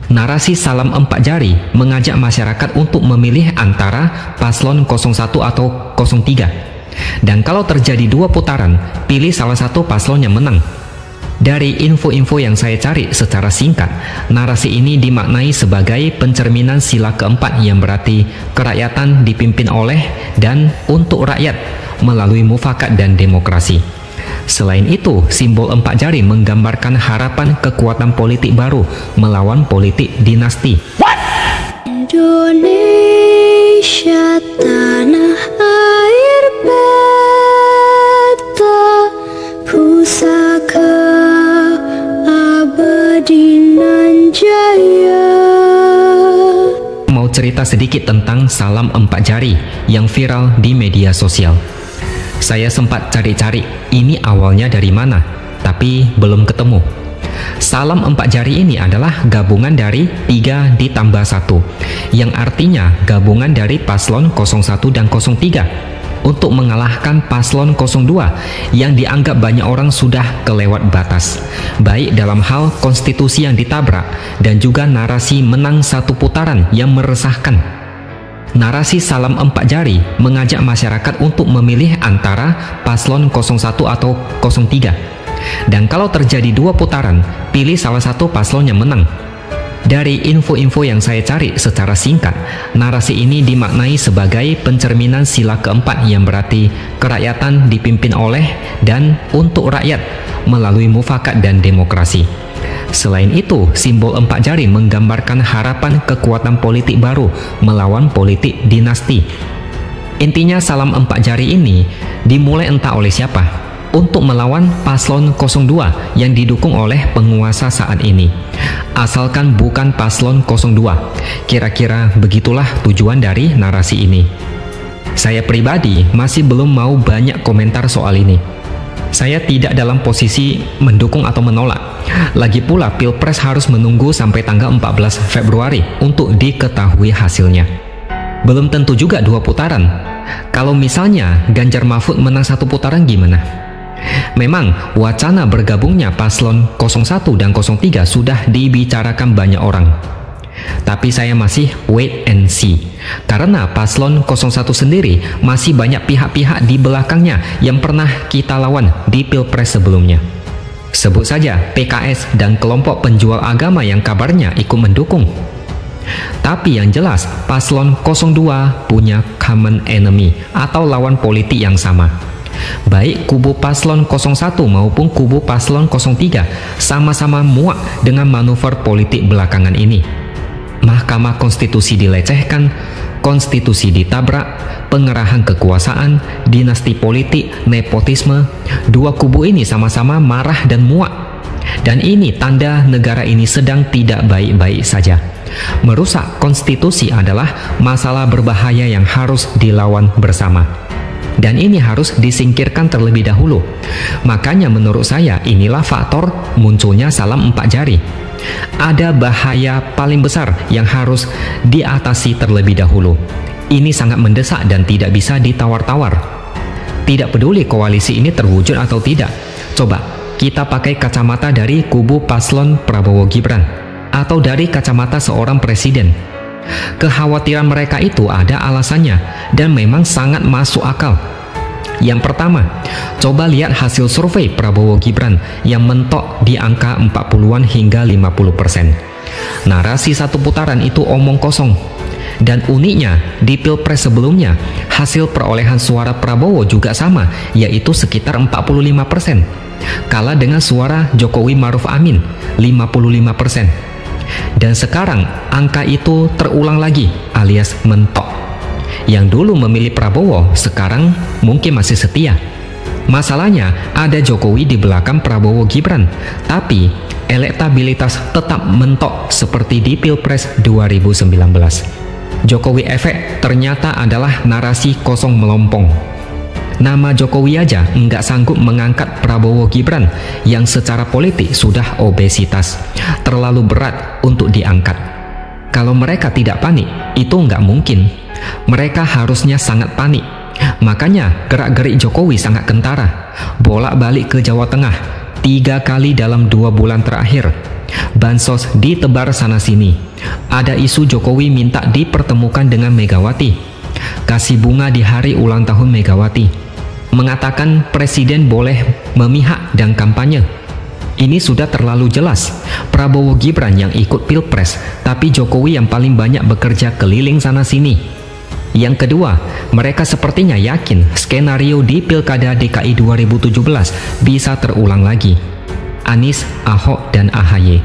Narasi salam empat jari mengajak masyarakat untuk memilih antara paslon 01 atau 03. Dan kalau terjadi dua putaran, pilih salah satu paslon yang menang. Dari info-info yang saya cari secara singkat, narasi ini dimaknai sebagai pencerminan sila keempat yang berarti kerakyatan dipimpin oleh dan untuk rakyat melalui mufakat dan demokrasi. Selain itu, simbol empat jari menggambarkan harapan kekuatan politik baru melawan politik dinasti. Indonesia tanah air beta, pusaka abadi nan jaya. Mau cerita sedikit tentang salam empat jari yang viral di media sosial. Saya sempat cari-cari ini awalnya dari mana, tapi belum ketemu. Salam empat jari ini adalah gabungan dari 3 ditambah 1, yang artinya gabungan dari paslon 01 dan 03 untuk mengalahkan paslon 02 yang dianggap banyak orang sudah kelewat batas, baik dalam hal konstitusi yang ditabrak dan juga narasi menang satu putaran yang meresahkan. Narasi salam empat jari mengajak masyarakat untuk memilih antara paslon 01 atau 03. Dan kalau terjadi dua putaran, pilih salah satu paslon yang menang. Dari info-info yang saya cari secara singkat, narasi ini dimaknai sebagai pencerminan sila keempat yang berarti kerakyatan dipimpin oleh dan untuk rakyat melalui mufakat dan demokrasi. Selain itu, simbol empat jari menggambarkan harapan kekuatan politik baru melawan politik dinasti. Intinya salam empat jari ini dimulai entah oleh siapa untuk melawan paslon 02 yang didukung oleh penguasa saat ini. Asalkan bukan paslon 02. Kira-kira begitulah tujuan dari narasi ini. Saya pribadi masih belum mau banyak komentar soal ini. Saya tidak dalam posisi mendukung atau menolak. Lagi pula Pilpres harus menunggu sampai tanggal 14 Februari untuk diketahui hasilnya. Belum tentu juga dua putaran. Kalau misalnya Ganjar Mahfud menang satu putaran gimana? Memang wacana bergabungnya paslon 01 dan 03 sudah dibicarakan banyak orang. Tapi saya masih wait and see. Karena paslon 01 sendiri masih banyak pihak-pihak di belakangnya yang pernah kita lawan di Pilpres sebelumnya. Sebut saja PKS dan kelompok penjual agama yang kabarnya ikut mendukung. Tapi yang jelas paslon 02 punya common enemy atau lawan politik yang sama. Baik kubu paslon 01 maupun kubu paslon 03 sama-sama muak dengan manuver politik belakangan ini. Mahkamah Konstitusi dilecehkan, konstitusi ditabrak, pengerahan kekuasaan, dinasti politik, nepotisme. Dua kubu ini sama-sama marah dan muak. Dan ini tanda negara ini sedang tidak baik-baik saja. Merusak konstitusi adalah masalah berbahaya yang harus dilawan bersama. Dan ini harus disingkirkan terlebih dahulu. Makanya menurut saya inilah faktor munculnya salam empat jari. Ada bahaya paling besar yang harus diatasi terlebih dahulu. Ini sangat mendesak dan tidak bisa ditawar-tawar. Tidak peduli koalisi ini terwujud atau tidak. Coba kita pakai kacamata dari kubu paslon Prabowo Gibran atau dari kacamata seorang presiden. Kekhawatiran mereka itu ada alasannya dan memang sangat masuk akal. Yang pertama, coba lihat hasil survei Prabowo Gibran yang mentok di angka 40-an hingga 50%. Narasi satu putaran itu omong kosong. Dan uniknya, di Pilpres sebelumnya, hasil perolehan suara Prabowo juga sama, yaitu sekitar 45%. Kalah dengan suara Jokowi Maruf Amin, 55%. Dan sekarang, angka itu terulang lagi, alias mentok. Yang dulu memilih Prabowo, sekarang mungkin masih setia. Masalahnya, ada Jokowi di belakang Prabowo Gibran, tapi elektabilitas tetap mentok seperti di Pilpres 2019. Jokowi efek ternyata adalah narasi kosong melompong. Nama Jokowi aja nggak sanggup mengangkat Prabowo Gibran yang secara politik sudah obesitas, terlalu berat untuk diangkat. Kalau mereka tidak panik, itu nggak mungkin. Mereka harusnya sangat panik. Makanya gerak-gerik Jokowi sangat kentara. Bolak-balik ke Jawa Tengah 3 kali dalam 2 bulan terakhir. Bansos ditebar sana-sini. Ada isu Jokowi minta dipertemukan dengan Megawati. Kasih bunga di hari ulang tahun Megawati. Mengatakan presiden boleh memihak dan kampanye. Ini sudah terlalu jelas. Prabowo Gibran yang ikut pilpres, tapi Jokowi yang paling banyak bekerja keliling sana-sini. Yang kedua, mereka sepertinya yakin skenario di Pilkada DKI 2017 bisa terulang lagi. Anies, Ahok, dan AHY.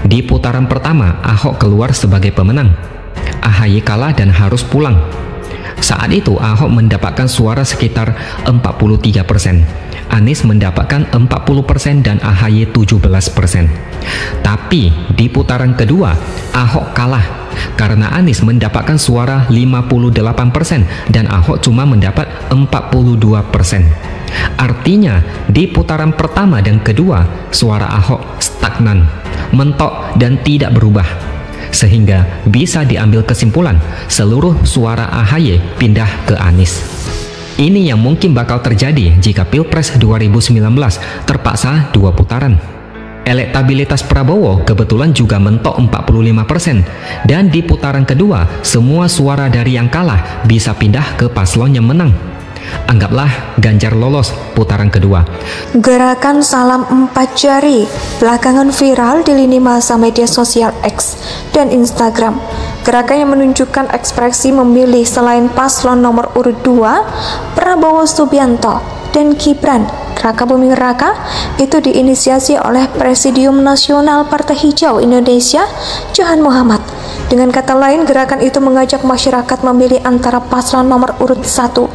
Di putaran pertama, Ahok keluar sebagai pemenang. AHY kalah dan harus pulang. Saat itu Ahok mendapatkan suara sekitar 43%. Anies mendapatkan 40% dan AHY 17%. Tapi di putaran kedua, Ahok kalah karena Anies mendapatkan suara 58% dan Ahok cuma mendapat 42%. Artinya, di putaran pertama dan kedua, suara Ahok stagnan, mentok dan tidak berubah. Sehingga bisa diambil kesimpulan, seluruh suara AHY pindah ke Anies. Ini yang mungkin bakal terjadi jika Pilpres 2019 terpaksa 2 putaran. Elektabilitas Prabowo kebetulan juga mentok 45%, dan di putaran kedua, semua suara dari yang kalah bisa pindah ke paslon yang menang. Anggaplah Ganjar lolos putaran kedua. Gerakan salam 4 jari belakangan viral di lini masa media sosial X dan Instagram. Gerakan yang menunjukkan ekspresi memilih selain paslon nomor urut 2, Prabowo Subianto dan Gibran Raka Buming Raka itu diinisiasi oleh Presidium Nasional Partai Hijau Indonesia, Johan Muhammad. Dengan kata lain, gerakan itu mengajak masyarakat memilih antara paslon nomor urut 1,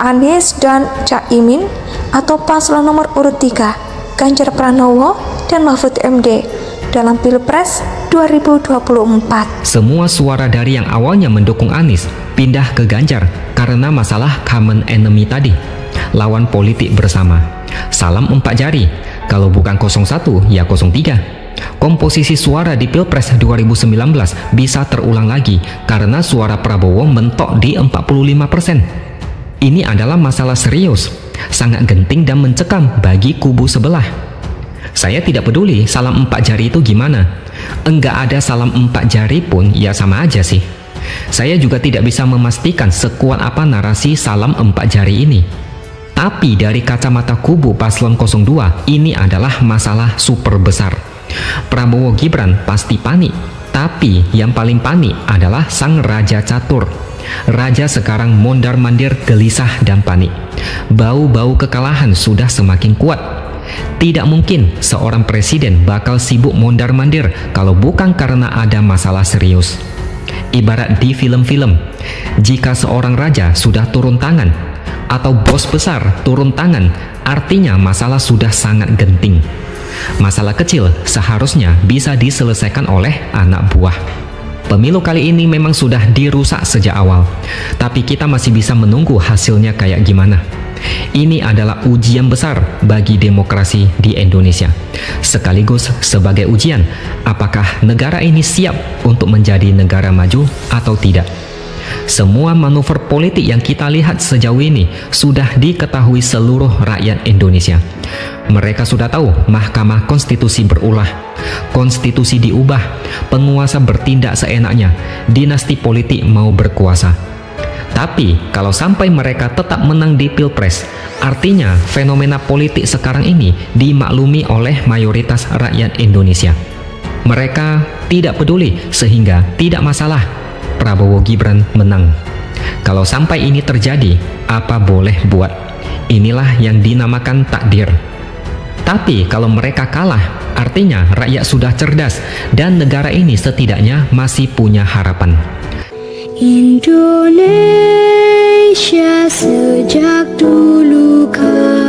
Anies dan Caimin, atau paslon nomor urut 3, Ganjar Pranowo dan Mahfud MD dalam Pilpres 2024. Semua suara dari yang awalnya mendukung Anies pindah ke Ganjar karena masalah common enemy tadi, lawan politik bersama. Salam 4 jari, kalau bukan 01 ya 03. Komposisi suara di Pilpres 2019 bisa terulang lagi karena suara Prabowo mentok di 45%. Ini adalah masalah serius, sangat genting dan mencekam bagi kubu sebelah. Saya tidak peduli salam 4 jari itu gimana. Enggak ada salam 4 jari pun ya sama aja sih. Saya juga tidak bisa memastikan sekuat apa narasi salam 4 jari ini. Tapi dari kacamata kubu paslon 02, ini adalah masalah super besar. Prabowo Gibran pasti panik, tapi yang paling panik adalah sang raja catur. Raja sekarang mondar-mandir, gelisah dan panik. Bau-bau kekalahan sudah semakin kuat. Tidak mungkin seorang presiden bakal sibuk mondar-mandir kalau bukan karena ada masalah serius. Ibarat di film-film, jika seorang raja sudah turun tangan atau bos besar turun tangan, artinya masalah sudah sangat genting. Masalah kecil seharusnya bisa diselesaikan oleh anak buah. Pemilu kali ini memang sudah dirusak sejak awal, tapi kita masih bisa menunggu hasilnya kayak gimana. Ini adalah ujian besar bagi demokrasi di Indonesia, sekaligus sebagai ujian apakah negara ini siap untuk menjadi negara maju atau tidak. Semua manuver politik yang kita lihat sejauh ini sudah diketahui seluruh rakyat Indonesia. Mereka sudah tahu Mahkamah Konstitusi berulah, konstitusi diubah, penguasa bertindak seenaknya, dinasti politik mau berkuasa. Tapi kalau sampai mereka tetap menang di Pilpres, artinya fenomena politik sekarang ini dimaklumi oleh mayoritas rakyat Indonesia. Mereka tidak peduli sehingga tidak masalah Prabowo Gibran menang. Kalau sampai ini terjadi, apa boleh buat? Inilah yang dinamakan takdir. Tapi kalau mereka kalah, artinya rakyat sudah cerdas dan negara ini setidaknya masih punya harapan. Indonesia sejak dulu kala